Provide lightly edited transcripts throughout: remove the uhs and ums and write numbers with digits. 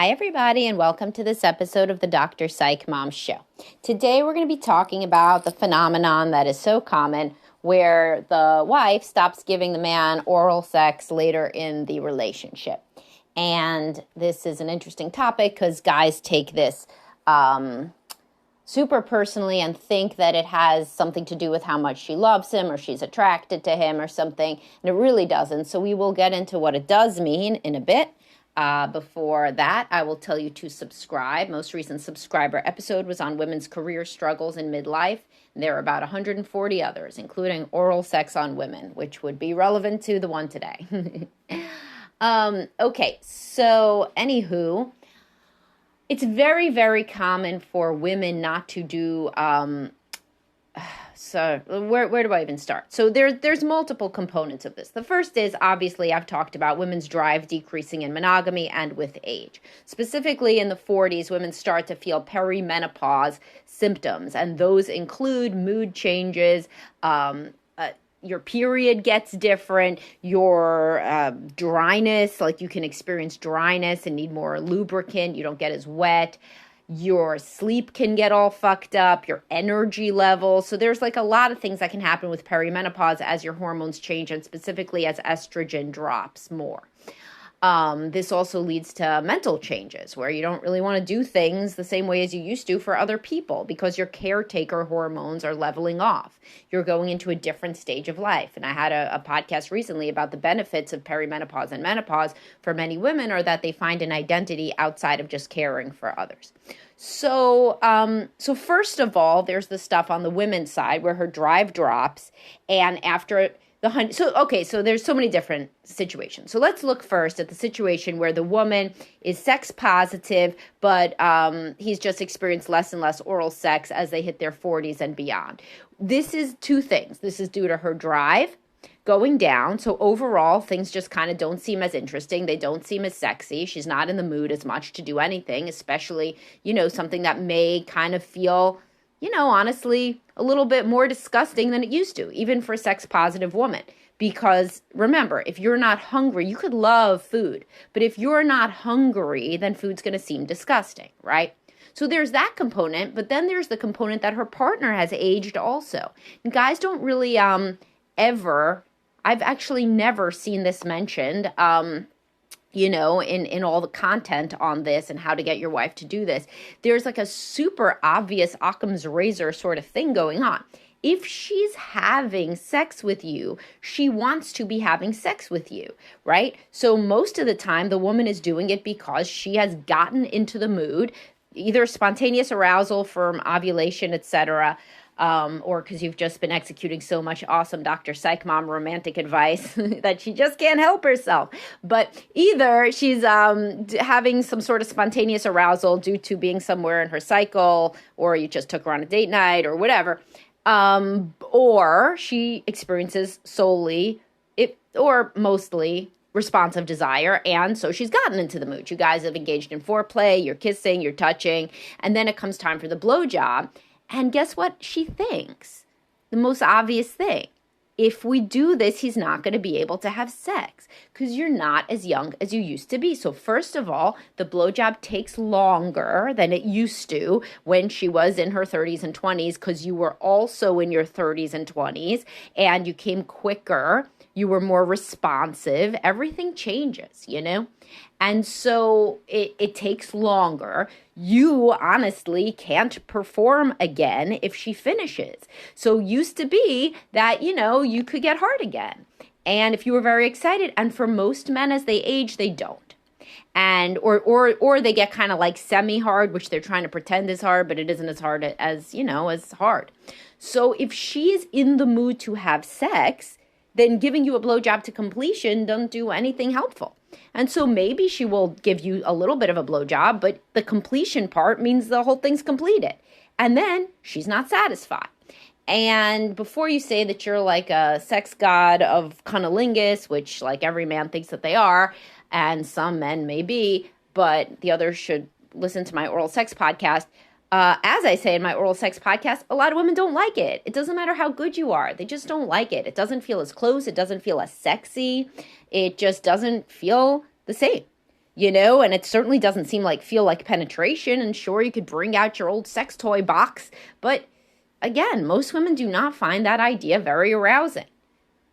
Hi, everybody, and welcome to this episode of the Dr. Psych Mom Show. Today, we're going to be talking about the phenomenon that is so common where the wife stops giving the man oral sex later in the relationship. And this is an interesting topic because guys take this super personally and think that it has something to do with how much she loves him or she's attracted to him or something, and it really doesn't. So we will get into what it does mean in a bit. Before that, I will tell you to subscribe. Most recent subscriber episode was on women's career struggles in midlife. There are about 140 others, including oral sex on women, which would be relevant to the one today. Okay, so anywho, it's very, very common for women not to do so where do I even start? So there's multiple components of this. The first is, obviously, I've talked about women's drive decreasing in monogamy and with age. Specifically in the 40s, women start to feel perimenopause symptoms, and those include mood changes, your period gets different, your dryness, like you can experience dryness and need more lubricant, you don't get as wet. Your sleep can get all fucked up, your energy level. So there's like a lot of things that can happen with perimenopause as your hormones change, and specifically as estrogen drops more. This also leads to mental changes where you don't really want to do things the same way as you used to for other people because your caretaker hormones are leveling off. You're going into a different stage of life. And I had a podcast recently about the benefits of perimenopause and menopause for many women are that they find an identity outside of just caring for others. So first of all, there's the stuff on the women's side where her drive drops, and after so there's so many different situations. So let's look first at the situation where the woman is sex positive, but he's just experienced less and less oral sex as they hit their 40s and beyond. This is two things. This is due to her drive going down. So overall, things just kind of don't seem as interesting. They don't seem as sexy. She's not in the mood as much to do anything, especially, something that may kind of feel, honestly, a little bit more disgusting than it used to, even for a sex-positive woman. Because remember, if you're not hungry, you could love food. But if you're not hungry, then food's going to seem disgusting, right? So there's that component, but then there's the component that her partner has aged also. And guys don't really I've actually never seen this mentioned, in all the content on this and how to get your wife to do this. There's like a super obvious Occam's razor sort of thing going on. If she's having sex with you, she wants to be having sex with you, right? So most of the time, the woman is doing it because she has gotten into the mood, either spontaneous arousal from ovulation, etc., or because you've just been executing so much awesome Dr. Psych Mom romantic advice that she just can't help herself. But either she's having some sort of spontaneous arousal due to being somewhere in her cycle, or you just took her on a date night or whatever, or she experiences solely or mostly responsive desire, and so she's gotten into the mood. You guys have engaged in foreplay, you're kissing, you're touching, and then it comes time for the blowjob. And guess what she thinks? The most obvious thing. If we do this, he's not going to be able to have sex because you're not as young as you used to be. So first of all, the blowjob takes longer than it used to when she was in her 30s and 20s because you were also in your 30s and 20s and you came quicker. You were more responsive. Everything changes, And so it takes longer. You honestly can't perform again if she finishes. So used to be that, you could get hard again. And if you were very excited, and for most men as they age, they don't. And or they get kind of like semi-hard, which they're trying to pretend is hard, but it isn't as hard as hard. So if she's in the mood to have sex, then giving you a blowjob to completion doesn't do anything helpful. And so maybe she will give you a little bit of a blowjob, but the completion part means the whole thing's completed. And then she's not satisfied. And before you say that you're like a sex god of cunnilingus, which like every man thinks that they are, and some men may be, but the others should listen to my oral sex podcast. As I say in my oral sex podcast, a lot of women don't like it. It doesn't matter how good you are. They just don't like it. It doesn't feel as close. It doesn't feel as sexy. It just doesn't feel the same. and it certainly doesn't feel like penetration. And sure, you could bring out your old sex toy box, but again, most women do not find that idea very arousing.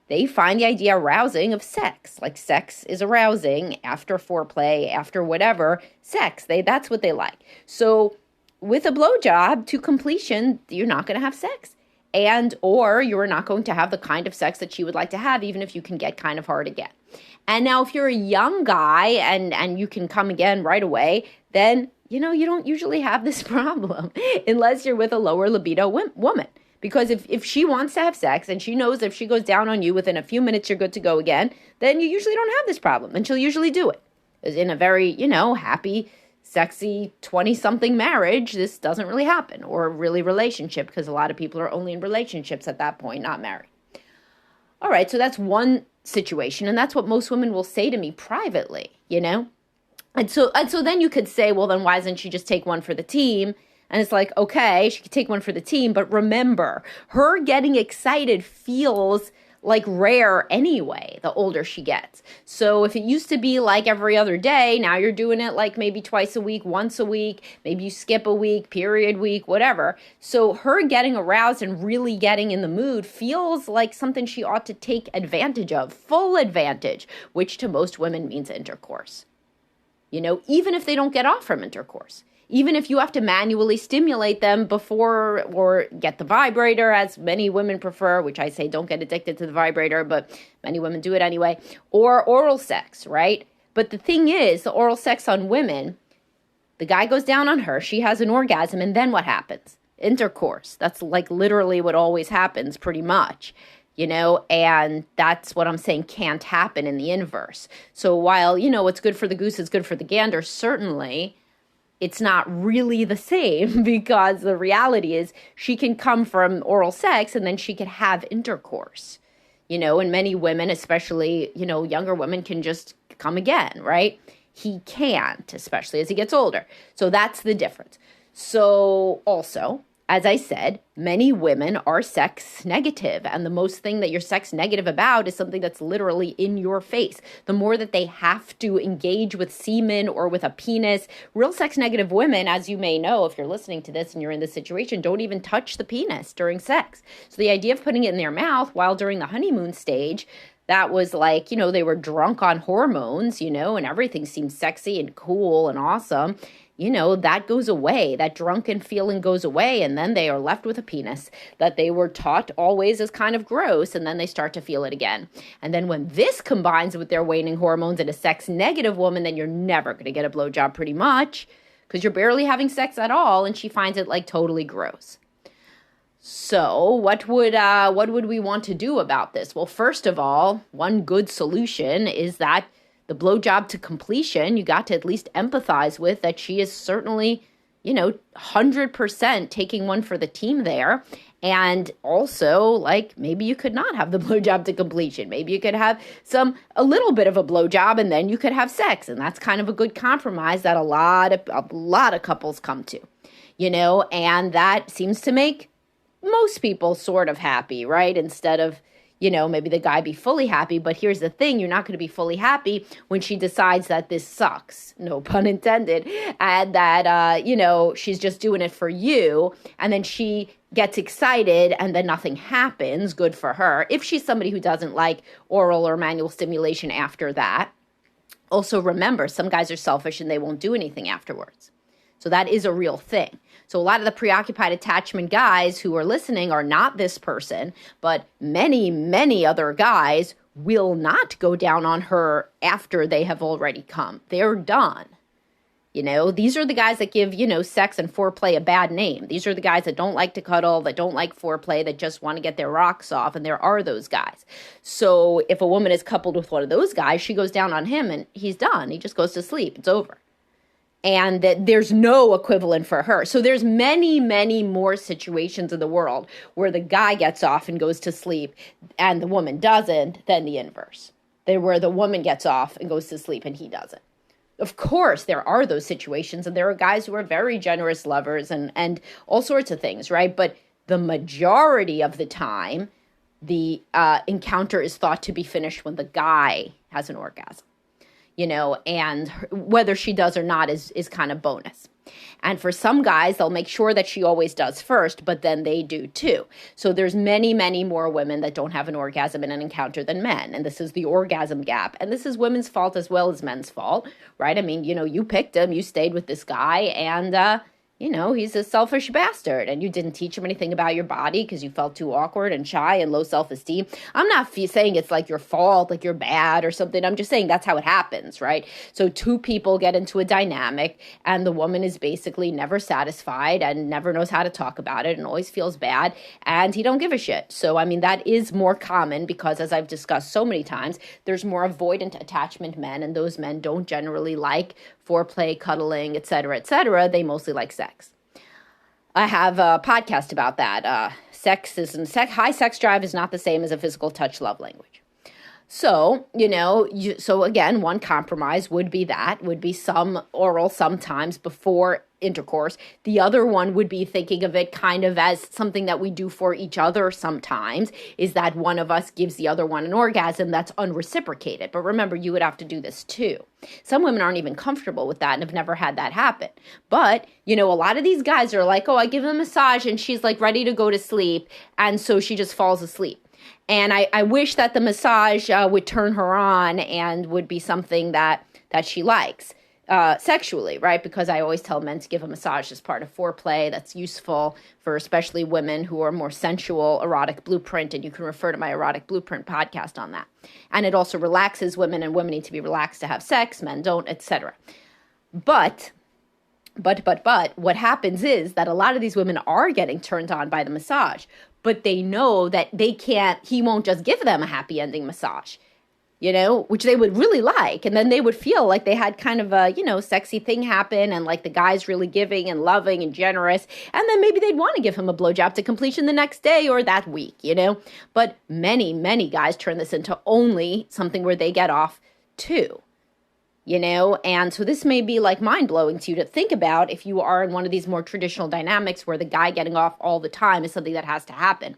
They find the idea arousing of sex. Like, sex is arousing after foreplay, after whatever, sex. That's what they like. So with a blowjob to completion, you're not going to have sex. Or you're not going to have the kind of sex that she would like to have, even if you can get kind of hard again. And now if you're a young guy and you can come again right away, then, you don't usually have this problem unless you're with a lower libido woman. Because if she wants to have sex and she knows if she goes down on you within a few minutes, you're good to go again, then you usually don't have this problem, and she'll usually do it. In a very, happy, sexy 20-something marriage, this doesn't really happen, or really relationship, because a lot of people are only in relationships at that point, not married. All right, so that's one situation, and that's what most women will say to me privately, And so then you could say, well, then why doesn't she just take one for the team? And it's like, okay, she could take one for the team, but remember, her getting excited feels like rare anyway, the older she gets. So if it used to be like every other day, now you're doing it like maybe twice a week, once a week, maybe you skip a week, period week, whatever. So her getting aroused and really getting in the mood feels like something she ought to take advantage of, full advantage, which to most women means intercourse. Even if they don't get off from intercourse. Even if you have to manually stimulate them before, or get the vibrator, as many women prefer, which I say don't get addicted to the vibrator, but many women do it anyway, or oral sex, right? But the thing is, the oral sex on women, the guy goes down on her, she has an orgasm, and then what happens? Intercourse. That's like literally what always happens, pretty much. And that's what I'm saying can't happen in the inverse. So while, what's good for the goose is good for the gander, certainly it's not really the same, because the reality is she can come from oral sex and then she could have intercourse, and many women, especially, younger women, can just come again, right? He can't, especially as he gets older. So that's the difference. So also, as I said, many women are sex negative, and the most thing that you're sex negative about is something that's literally in your face. The more that they have to engage with semen or with a penis, real sex negative women, as you may know if you're listening to this and you're in this situation, don't even touch the penis during sex. So the idea of putting it in their mouth while during the honeymoon stage, that was like, they were drunk on hormones, and everything seemed sexy and cool and awesome. That goes away. That drunken feeling goes away, and then they are left with a penis that they were taught always is kind of gross, and then they start to feel it again. And then when this combines with their waning hormones and a sex-negative woman, then you're never going to get a blowjob pretty much, because you're barely having sex at all, and she finds it like totally gross. So what would we want to do about this? Well, first of all, one good solution is that the blowjob to completion, you got to at least empathize with that she is certainly, 100% taking one for the team there. And also, like, maybe you could not have the blowjob to completion. Maybe you could have a little bit of a blowjob and then you could have sex. And that's kind of a good compromise that a lot of couples come to, and that seems to make most people sort of happy, right? Instead of, maybe the guy be fully happy. But here's the thing, you're not going to be fully happy when she decides that this sucks, no pun intended, and that, she's just doing it for you. And then she gets excited and then nothing happens. Good for her. If she's somebody who doesn't like oral or manual stimulation after that. Also remember, some guys are selfish and they won't do anything afterwards. So that is a real thing. So a lot of the preoccupied attachment guys who are listening are not this person, but many, many other guys will not go down on her after they have already come. They're done. These are the guys that give, sex and foreplay a bad name. These are the guys that don't like to cuddle, that don't like foreplay, that just want to get their rocks off, and there are those guys. So if a woman is coupled with one of those guys, she goes down on him and he's done. He just goes to sleep. It's over. And that there's no equivalent for her. So there's many, many more situations in the world where the guy gets off and goes to sleep and the woman doesn't than the inverse. Where the woman gets off and goes to sleep and he doesn't. Of course, there are those situations, and there are guys who are very generous lovers and all sorts of things, right? But the majority of the time, the encounter is thought to be finished when the guy has an orgasm. and whether she does or not is kind of bonus. And for some guys, they'll make sure that she always does first, but then they do too. So there's many, many more women that don't have an orgasm in an encounter than men. And this is the orgasm gap. And this is women's fault as well as men's fault, right? I mean, you picked him, you stayed with this guy, and, he's a selfish bastard, and you didn't teach him anything about your body because you felt too awkward and shy and low self-esteem. I'm not saying it's like your fault, like you're bad or something. I'm just saying that's how it happens, right? So two people get into a dynamic, and the woman is basically never satisfied and never knows how to talk about it and always feels bad, and he don't give a shit. So, I mean, that is more common because, as I've discussed so many times, there's more avoidant attachment men, and those men don't generally like foreplay, cuddling, etc., etc. They mostly like sex. I have a podcast about that. High sex drive is not the same as a physical touch love language. So, so again, one compromise would be some oral sometimes before intercourse. The other one would be thinking of it kind of as something that we do for each other sometimes, is that one of us gives the other one an orgasm that's unreciprocated. But remember, you would have to do this too. Some women aren't even comfortable with that and have never had that happen. But, a lot of these guys are like, oh, I give them a massage and she's like ready to go to sleep. And so she just falls asleep. And I wish that the massage would turn her on and would be something that she likes sexually, right? Because I always tell men to give a massage as part of foreplay. That's useful for especially women who are more sensual, erotic blueprint. And you can refer to my erotic blueprint podcast on that. And it also relaxes women, and women need to be relaxed to have sex. Men don't, etc. But what happens is that a lot of these women are getting turned on by the massage, but they know that he won't just give them a happy ending massage, which they would really like. And then they would feel like they had kind of a, sexy thing happen, and like the guy's really giving and loving and generous. And then maybe they'd want to give him a blowjob to completion the next day or that week, But many, many guys turn this into only something where they get off too. And so this may be like mind-blowing to you to think about if you are in one of these more traditional dynamics where the guy getting off all the time is something that has to happen.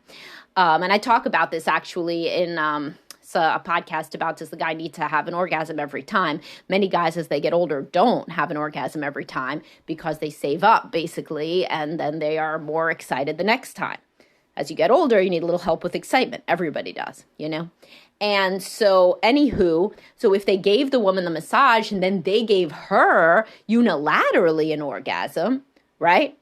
And I talk about this actually in a podcast about, does the guy need to have an orgasm every time? Many guys, as they get older, don't have an orgasm every time because they save up, basically, and then they are more excited the next time. As you get older, you need a little help with excitement. Everybody does, And so, so if they gave the woman the massage and then they gave her unilaterally an orgasm, right?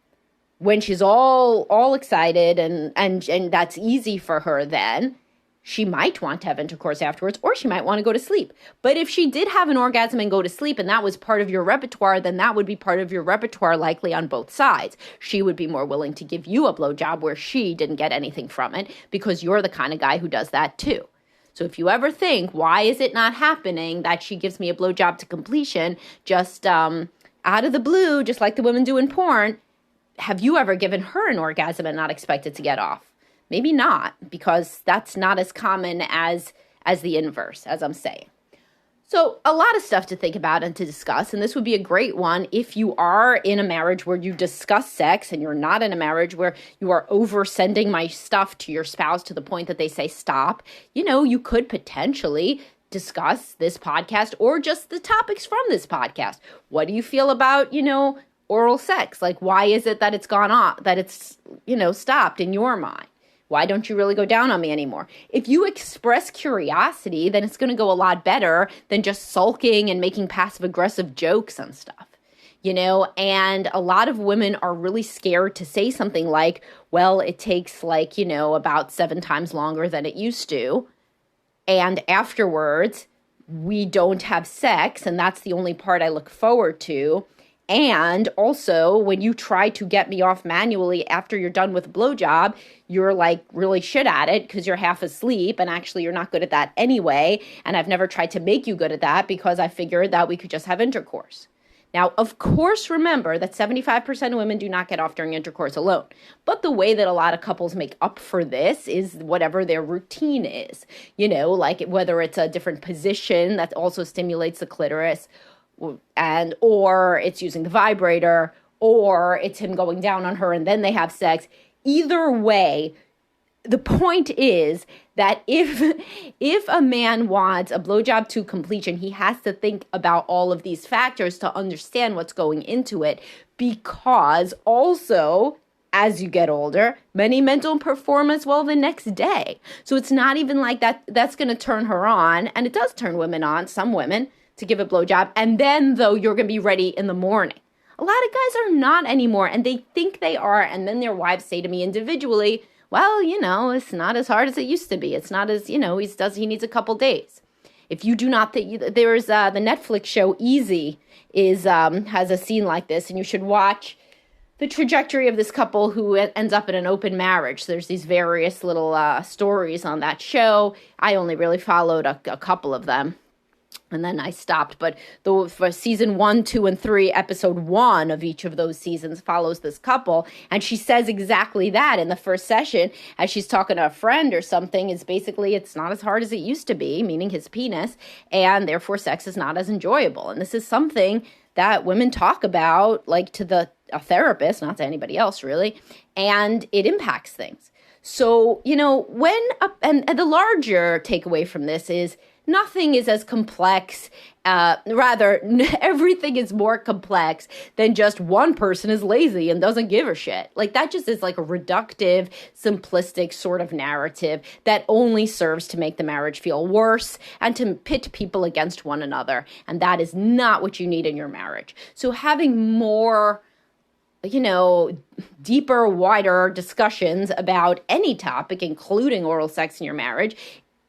When she's all excited and that's easy for her, then she might want to have intercourse afterwards, or she might want to go to sleep. But if she did have an orgasm and go to sleep, and that was part of your repertoire, then that would be part of your repertoire likely on both sides. She would be more willing to give you a blowjob where she didn't get anything from it, because you're the kind of guy who does that too. So if you ever think, why is it not happening that she gives me a blowjob to completion just out of the blue, just like the women do in porn, have you ever given her an orgasm and not expected to get off? Maybe not, because that's not as common as the inverse, as I'm saying. So a lot of stuff to think about and to discuss, and this would be a great one if you are in a marriage where you discuss sex, and you're not in a marriage where you are over sending my stuff to your spouse to the point that they say stop. You could potentially discuss this podcast or just the topics from this podcast. What do you feel about, oral sex? Like, why is it that it's gone on, that it's, stopped in your mind? Why don't you really go down on me anymore? If you express curiosity, then it's going to go a lot better than just sulking and making passive-aggressive jokes and stuff, And a lot of women are really scared to say something like, well, it takes about 7 times longer than it used to. And afterwards, we don't have sex, and that's the only part I look forward to. And also, when you try to get me off manually after you're done with a blowjob, you're like really shit at it because you're half asleep, and actually you're not good at that anyway. And I've never tried to make you good at that because I figured that we could just have intercourse. Now, of course, remember that 75% of women do not get off during intercourse alone. But the way that a lot of couples make up for this is whatever their routine is. Like whether it's a different position that also stimulates the clitoris, or it's using the vibrator, or it's him going down on her and then they have sex. Either way, the point is that if a man wants a blowjob to completion, he has to think about all of these factors to understand what's going into it, because also, as you get older, many men don't perform as well the next day. So it's not even like that's going to turn her on, and it does turn women on, some women, to give a blowjob, and then, though, you're going to be ready in the morning. A lot of guys are not anymore, and they think they are, and then their wives say to me individually, well, it's not as hard as it used to be. It's not as, he needs a couple days. If you do not think, there's the Netflix show Easy has a scene like this, and you should watch the trajectory of this couple who ends up in an open marriage. There's these various little stories on that show. I only really followed a couple of them, and then I stopped. But for season 1, 2, and 3, episode 1 of each of those seasons follows this couple. And she says exactly that in the first session, as she's talking to a friend or something, is basically it's not as hard as it used to be, meaning his penis, and therefore sex is not as enjoyable. And this is something that women talk about, like to a therapist, not to anybody else really, and it impacts things. So, and the larger takeaway from this is nothing is as complex, rather, everything is more complex than just one person is lazy and doesn't give a shit. Like, that just is like a reductive, simplistic sort of narrative that only serves to make the marriage feel worse and to pit people against one another. And that is not what you need in your marriage. So having more, deeper, wider discussions about any topic, including oral sex in your marriage,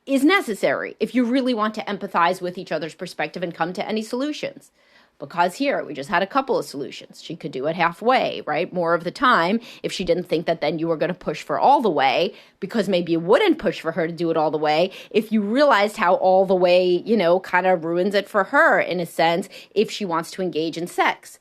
is necessary if you really want to empathize with each other's perspective and come to any solutions. Because here, we just had a couple of solutions. She could do it halfway, right? More of the time, if she didn't think that then you were going to push for all the way, because maybe you wouldn't push for her to do it all the way, if you realized how all the way, kind of ruins it for her, in a sense, if she wants to engage in sex.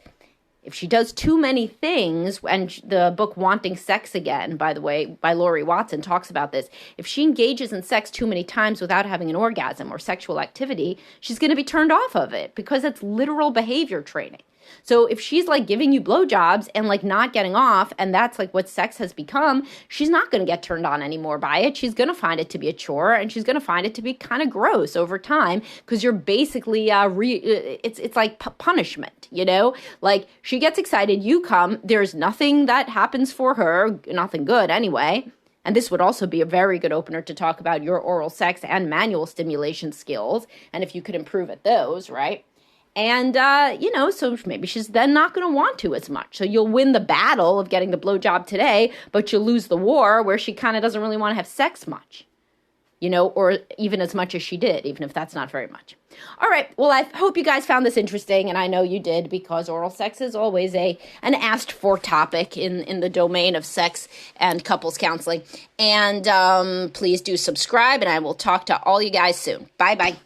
If she does too many things, and the book Wanting Sex Again, by the way, by Laurie Watson, talks about this. If she engages in sex too many times without having an orgasm or sexual activity, she's going to be turned off of it because it's literal behavior training. So if she's like giving you blowjobs and like not getting off, and that's like what sex has become, she's not going to get turned on anymore by it. She's going to find it to be a chore, and she's going to find it to be kind of gross over time, because you're basically it's like punishment, like she gets excited, you come, there's nothing that happens for her, nothing good anyway. And this would also be a very good opener to talk about your oral sex and manual stimulation skills, and if you could improve at those, right? And, so maybe she's then not going to want to as much. So you'll win the battle of getting the blowjob today, but you'll lose the war where she kind of doesn't really want to have sex much, or even as much as she did, even if that's not very much. All right. Well, I hope you guys found this interesting, and I know you did, because oral sex is always an asked for topic in the domain of sex and couples counseling. And please do subscribe, and I will talk to all you guys soon. Bye-bye.